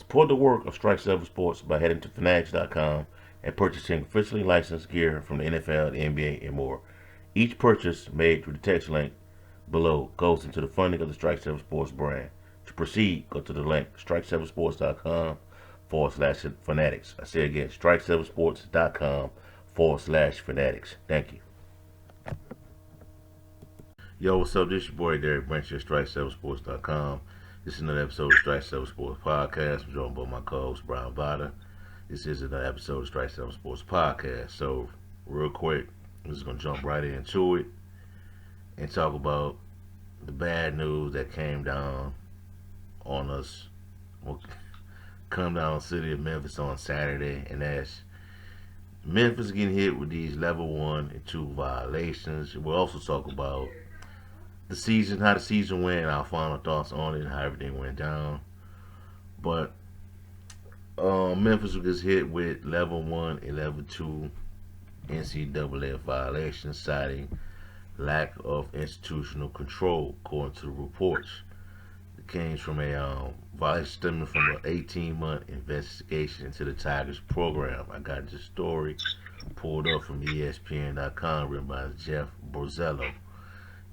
Support the work of Strike 7 Sports by heading to fanatics.com and purchasing officially licensed gear from the NFL, the NBA, and more. Each purchase made through the text link below goes into the funding of the Strike 7 Sports brand. To proceed, go to the link strike7sports.com/fanatics. I say again, strike7sports.com/fanatics. Thank you. Yo, what's up? This is your boy Derek Branch at strike7sports.com. This is another episode of Strike 7 Sports Podcast. I'm joined by my co-host Brian Vada. This is another episode of Strike 7 Sports Podcast. So, real quick, I'm just going to jump right into it and talk about the bad news that came down on us, come down on the city of Memphis on Saturday, and that's Memphis getting hit with these level 1 and 2 violations. We'll also talk about the season, how the season went, our final thoughts on it, and how everything went down. But Memphis was hit with level 1 and level 2 NCAA violations, citing lack of institutional control, according to the reports. It came from a violation stemming from an 18-month investigation into the Tigers program. I got this story pulled up from ESPN.com, written by Jeff Borzello.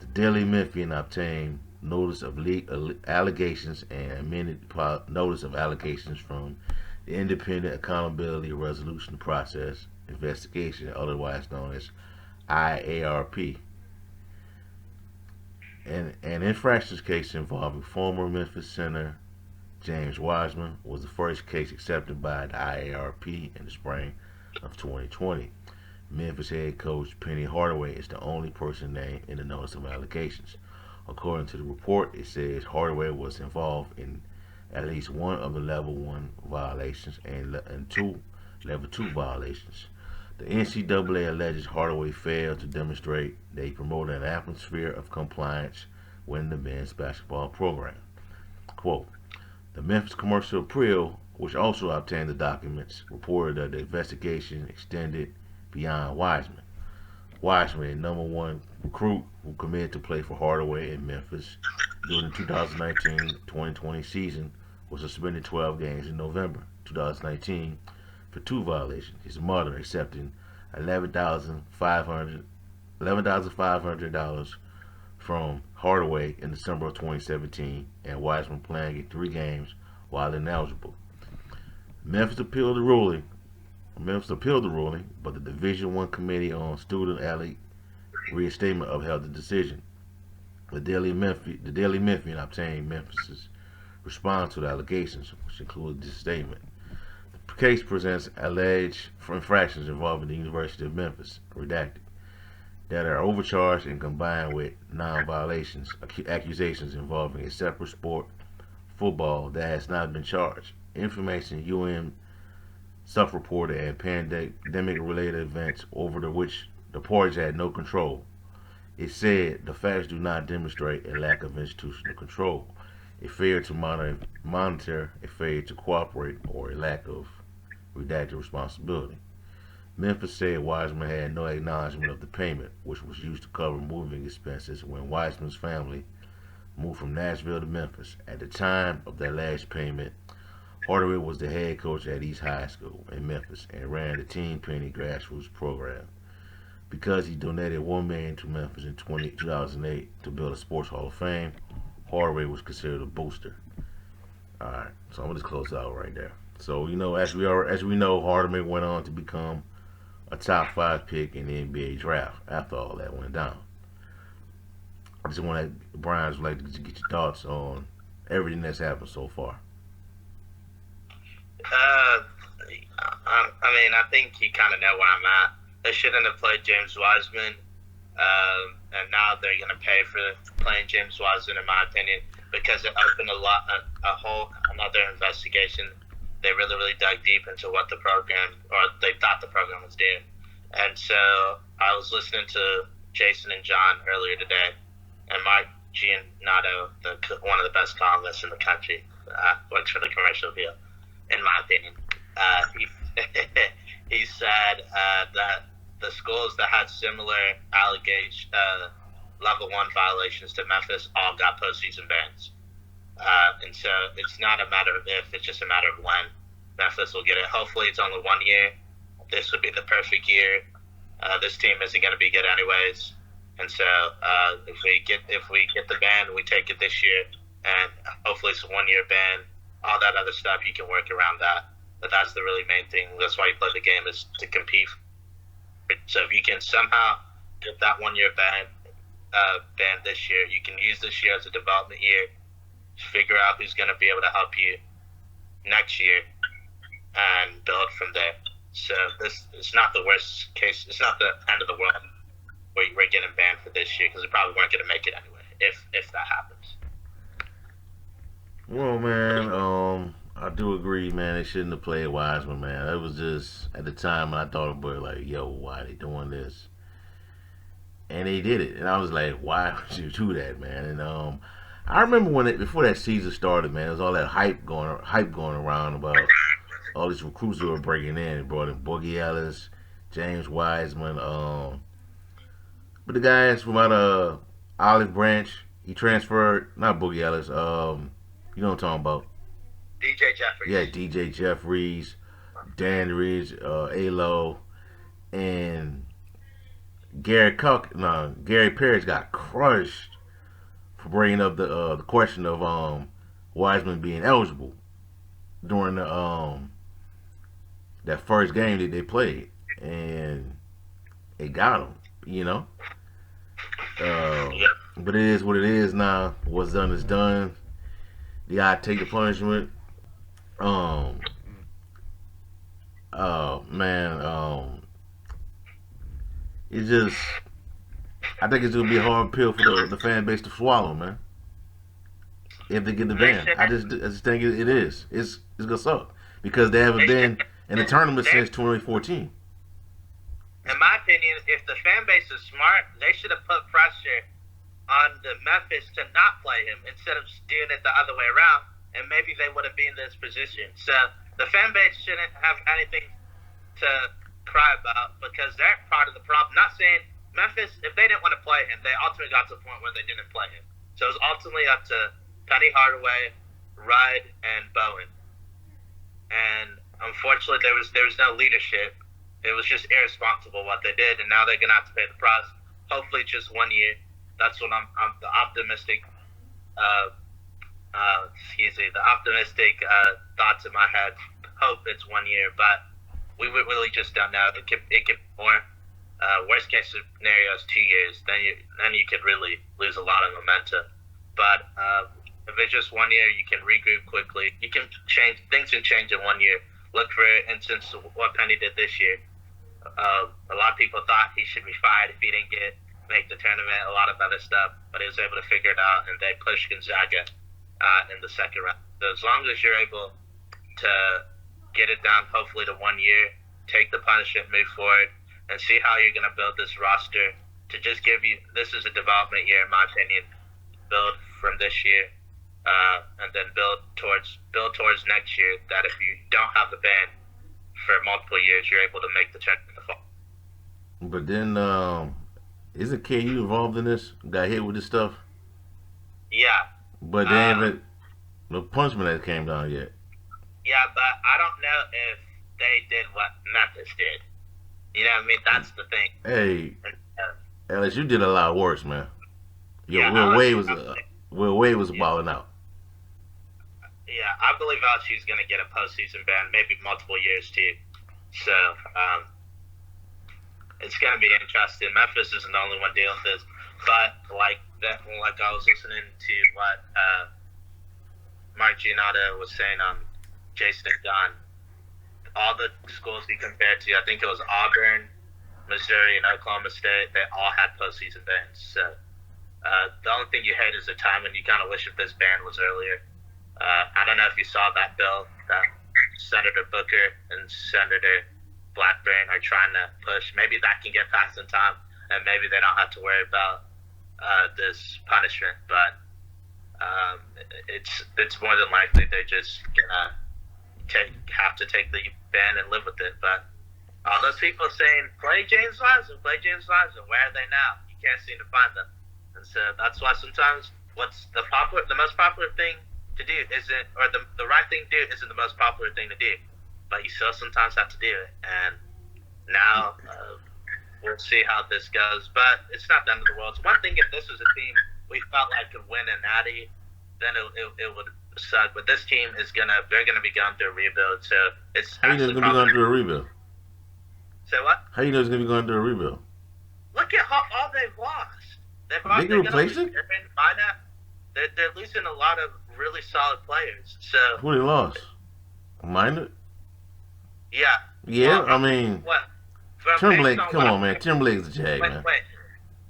The Daily Memphian obtained notice of allegations and amended notice of allegations from the Independent Accountability Resolution Process Investigation, otherwise known as IARP. An infractions case involving former Memphis center James Wiseman was the first case accepted by the IARP in the spring of 2020. Memphis head coach Penny Hardaway is the only person named in the notice of allegations. According to the report, it says Hardaway was involved in at least one of the level 1 violations and two level 2 violations. The NCAA alleges Hardaway failed to demonstrate that he promoted an atmosphere of compliance within the men's basketball program. Quote, the Memphis Commercial Appeal, which also obtained the documents, reported that the investigation extended beyond Wiseman. Wiseman, a number 1 recruit who committed to play for Hardaway in Memphis during the 2019-2020 season, was suspended 12 games in November 2019 for 2 violations. His mother accepting $11,500 from Hardaway in December of 2017, and Wiseman playing in 3 games while ineligible. Memphis appealed the ruling, but the Division I Committee on Student Athlete Reinstatement upheld the decision. The Daily Memphian obtained Memphis's response to the allegations, which included this statement. The case presents alleged infractions involving the University of Memphis, redacted, that are overcharged and combined with non-violations, accusations involving a separate sport, football, that has not been charged. Information self-reported and pandemic-related events over which the parties had no control. It said the facts do not demonstrate a lack of institutional control, a failure to monitor, a failure to cooperate, or a lack of redacted responsibility. Memphis said Wiseman had no acknowledgement of the payment, which was used to cover moving expenses when Wiseman's family moved from Nashville to Memphis. At the time of that last payment, Hardaway was the head coach at East High School in Memphis and ran the Team Penny grassroots program. Because he donated $1 million to Memphis in 2008 to build a sports hall of fame, Hardaway was considered a booster. All right, so I'm gonna just close out right there. So as we know, Hardaway went on to become a top 5 pick in the NBA draft after all that went down. I just want to, Brian, just like to get your thoughts on everything that's happened so far. I think you kind of know where I'm at. They shouldn't have played James Wiseman, and now they're going to pay for playing James Wiseman, in my opinion, because it opened another investigation. They really, really dug deep into what the program, or they thought the program was doing. And so I was listening to Jason and John earlier today, and Mark Giannotto, one of the best columnists in the country, works for the Commercial Appeal, in my opinion. He said that the schools that had similar level 1 violations to Memphis all got postseason bans. And And so it's not a matter of if, it's just a matter of when Memphis will get it. Hopefully it's only 1 year. This would be the perfect year. This team isn't going to be good anyways. And so if we get the ban, we take it this year. And hopefully it's a 1 year ban. All that other stuff, you can work around that. But that's the really main thing. That's why you play the game, is to compete. So if you can somehow get that 1 year ban this year, you can use this year as a development year. Figure out who's going to be able to help you next year and build from there. So this is not the worst case. It's not the end of the world where we're getting banned for this year, because we probably weren't going to make it anyway if that happens. Well, man, I do agree, man. They shouldn't have played Wiseman, man. It was just, at the time when I thought about it, like, yo, why are they doing this? And they did it, and I was like, why would you do that, man? And I remember before that season started, man, there was all that hype going around about all these recruits who were breaking in. They brought in Boogie Ellis, James Wiseman, but the guys from out of Olive Branch, he transferred, not Boogie Ellis, you know what I'm talking about. DJ Jeffries. Yeah, DJ Jeffries, Dandridge, Alo, and Gary Parrish got crushed for bringing up the question of Wiseman being eligible during the that first game that they played, and it got him, you know. But it is what it is now. What's done is done. You gotta take the punishment. It's just, I think it's gonna be a hard pill for the fan base to swallow, man. If they get the ban, I just think it is. It's gonna suck because they haven't been in the tournament since 2014. In my opinion, if the fan base is smart, they should have put pressure on the Memphis to not play him instead of doing it the other way around, and maybe they would have been in this position. So the fan base shouldn't have anything to cry about because they're part of the problem. Not saying Memphis, if they didn't want to play him, they ultimately got to the point where they didn't play him. So it was ultimately up to Penny Hardaway, Rudd, and Bowen. And unfortunately, there was no leadership. It was just irresponsible what they did, and now they're gonna have to pay the price. Hopefully, just 1 year. That's what I'm the optimistic. The optimistic thoughts in my head. Hope it's 1 year, but we really just don't know. It could be more. Worst case scenario is 2 years. Then you could really lose a lot of momentum. But if it's just 1 year, you can regroup quickly. You can change things. Can change in 1 year. Look for instance what Penny did this year. A lot of people thought he should be fired if he didn't make the tournament. A lot of other stuff, but he was able to figure it out, and they pushed Gonzaga in the second round. So as long as you're able to get it down, hopefully to 1 year, take the punishment, move forward, and see how you're going to build this roster to just give you. This is a development year, in my opinion. Build from this year, and then build towards next year. That if you don't have the ban for multiple years, you're able to make the tournament in the fall. But then, isn't KU involved in this? Got hit with this stuff? Yeah. But they haven't, no punishment has came down yet. Yeah, but I don't know if they did what Memphis did. You know what I mean? That's the thing. Hey, Ellis, you did a lot worse, man. Yeah, Will Wade was balling out. Yeah, I believe LSU's going to get a postseason ban, maybe multiple years too. So it's going to be interesting. Memphis isn't the only one dealing with this, but like I was listening to what Mark Giannotto was saying on Jason and John. All the schools he compared to, I think it was Auburn, Missouri, and Oklahoma State. They all had postseason bans. So the only thing you hate is the timing. You kind of wish if this ban was earlier. I don't know if you saw that bill that Senator Booker and Senator Blackburn are trying to push. Maybe that can get passed in time, and maybe they don't have to worry about this punishment. But it's more than likely they're just gonna have to take the ban and live with it. But all those people saying play James Wiseman, where are they now? You can't seem to find them, and so that's why sometimes what's the most popular thing to do isn't, or the right thing to do isn't the most popular thing to do, but you still sometimes have to do it. And now we'll see how this goes, but it's not the end of the world. It's one thing if this was a team we felt like could win a natty, then it would suck. But this team they're gonna be going through a rebuild, so it's How you know it's actually gonna be going probably. through a rebuild? Say what? How you know it's gonna be going through a rebuild? Look at all they've lost. They They're can gonna replace lose it. Aaron Minot. They're losing a lot of really solid players. So Who they lost? Minor? yeah. Yeah, Well, I mean what? From Timberlake. based on Come what on, man. Timberlake's a jag, Wait, man. wait.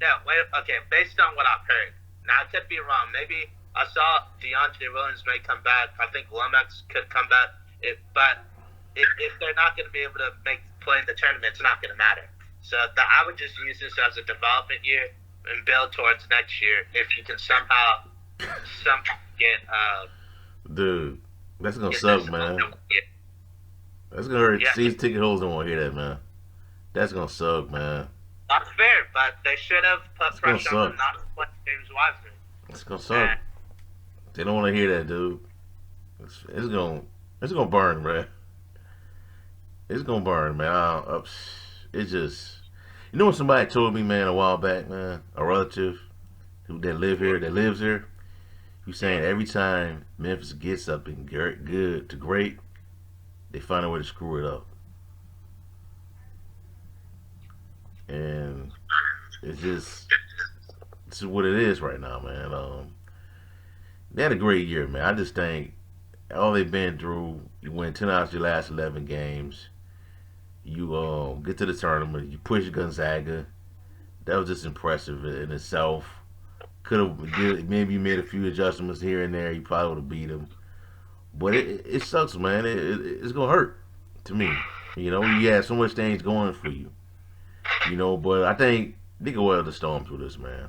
No, wait. Okay, based on what I've heard. Now, I could be wrong. Maybe I saw DeAndre Williams may come back. I think Lomax could come back. But if they're not going to be able to play in the tournament, it's not going to matter. So I would just use this as a development year and build towards next year. If you can somehow get Dude, that's gonna get suck, this man. yeah. That's gonna hurt. Yeah. Season ticket holders don't want to hear that, man. That's gonna suck, man. That's fair, but they should have put gonna pressure on them suck. not to play James Wiseman. It's gonna suck. They don't want to hear that, dude. It's gonna burn, man. It's gonna burn, man. It's just, you know what somebody told me, man, a while back, man. A relative that lives here. He was saying every time Memphis gets something good to great, they find a way to screw it up, and it's just this is what it is right now, man. They had a great year, man. I just think all they've been through. You win 10 out of your last 11 games. You get to the tournament. You push Gonzaga. That was just impressive in itself. Could have maybe made a few adjustments here and there. You probably would have beat them. But it sucks, man. It's gonna hurt to me. You know, you had so much things going for you. You know, but I think they can weather the storm through this, man.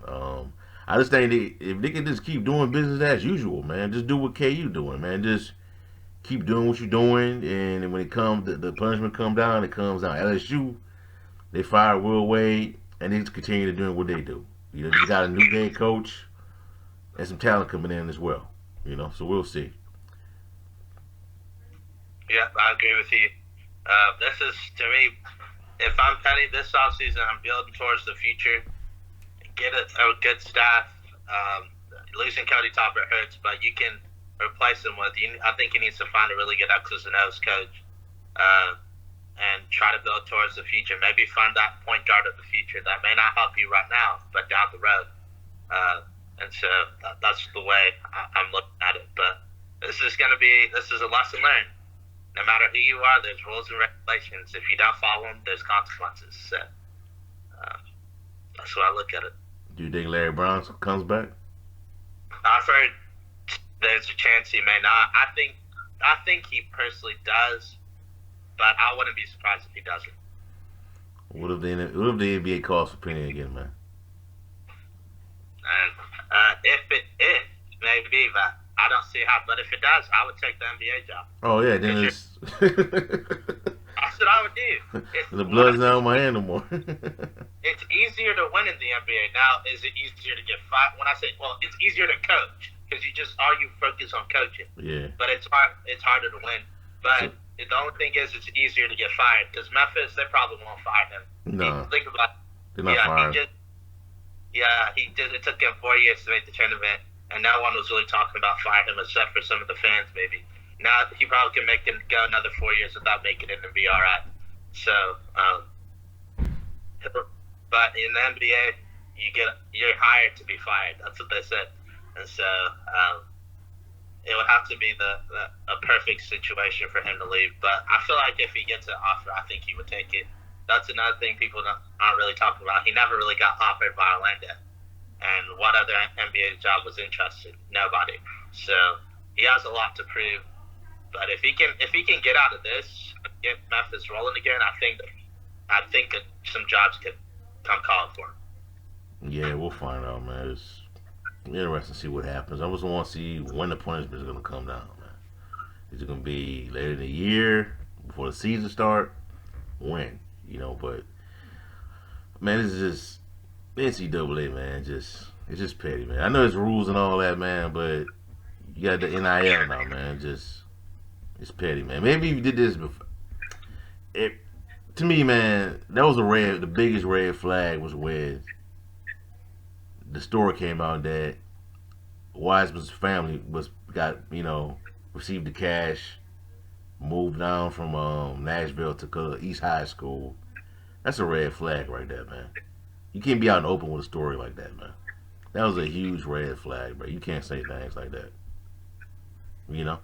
I just think if they can just keep doing business as usual, man, just do what KU doing, man. Just keep doing what you're doing, and when it comes, the punishment come down, it comes down. LSU, they fired Will Wade, and they just continue to doing what they do. You know, you got a new head coach and some talent coming in as well. You know, so we'll see. Yeah, I agree with you. This is, to me, if I'm Penny this offseason, I'm building towards the future. Get a good staff. Losing Cody Topper hurts, but you can replace him with. I think he needs to find a really good X's and O's coach, and try to build towards the future. Maybe find that point guard of the future that may not help you right now, but down the road. And so that's the way I'm looking at it. But this is a lesson learned. No matter who you are, there's rules and regulations. If you don't follow them, there's consequences. So that's what I look at it. Do you think Larry Brown comes back? I've heard there's a chance he may not. I think he personally does, but I wouldn't be surprised if he doesn't. What if the NBA calls for Penny again, man? And if maybe, but I don't see how. But if it does, I would take the NBA job. Oh yeah, then it's That's what I would do. the blood's not on my hand no more. It's easier to win in the NBA now. Is it easier to get fired? When I say, well, it's easier to coach because all you focus on coaching. Yeah. But it's harder to win. But the only thing is, it's easier to get fired because Memphis, they probably won't fire him. No. Think about it. They're not firing. It took him 4 years to make the tournament, and no one was really talking about firing him except for some of the fans, maybe. Now he probably can make him go another 4 years without making it and be all right. So, but in the NBA, you're hired to be fired. That's what they said, and so it would have to be a perfect situation for him to leave. But I feel like if he gets an offer, I think he would take it. That's another thing people aren't really talking about. He never really got offered by Orlando. And what other NBA job was interested? Nobody. So he has a lot to prove. But if he can get out of this and get Memphis rolling again, I think some jobs could come calling for him. Yeah, we'll find out, man. It's interesting to see what happens. I just want to see when the punishment is going to come down, man. Is it going to be later in the year, before the season start? When? You know, but man, this is just NCAA, man. It's just petty, man. I know there's rules and all that, man, but you got the NIL now, man. Just it's petty, man. Maybe you did this before. It to me, man, that was the biggest red flag was when the story came out that Wiseman's family received the cash, moved down from Nashville to East High School. That's a red flag right there, man. You can't be out in the open with a story like that, man. That was a huge red flag, bro. You can't say things like that. You know?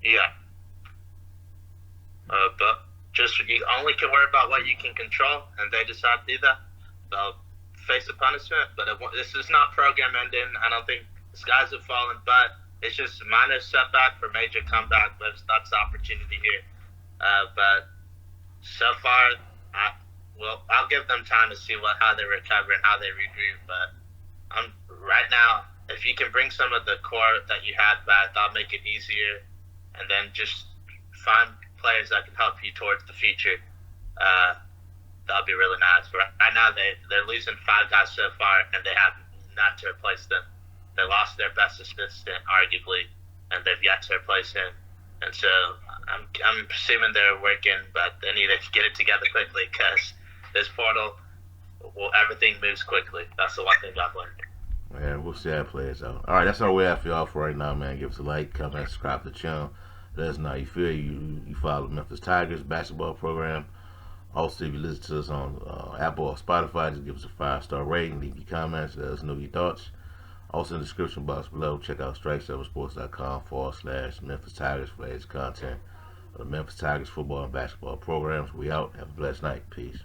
Yeah. But just you only can worry about what you can control, and they decide to do that. They'll face a punishment, but this is not program ending. I don't think the skies have fallen, but it's just a minor setback for major comeback. But that's the opportunity here. But so far, I'll give them time to see how they recover and how they regroup. But right now, if you can bring some of the core that you had back, that'll make it easier. And then just find players that can help you towards the future. That'll be really nice. But right now, they're losing 5 guys so far, and they have not to replace them. They lost their best assistant, arguably, and they've yet to replace him. And so I'm assuming they're working, but they need to get it together quickly because this portal, everything moves quickly. That's the one thing I've learned. Man, we'll see how it plays out. All right, that's all we have for y'all for right now, man. Give us a like, comment, subscribe to the channel. Let us know how you feel. You follow the Memphis Tigers basketball program. Also, if you listen to us on Apple or Spotify, just give us a 5-star rating. Leave your comments. Let us know your thoughts. Also, in the description box below, check out strike7sports.com/Memphis Tigers for latest content of the Memphis Tigers football and basketball programs. We out. Have a blessed night. Peace.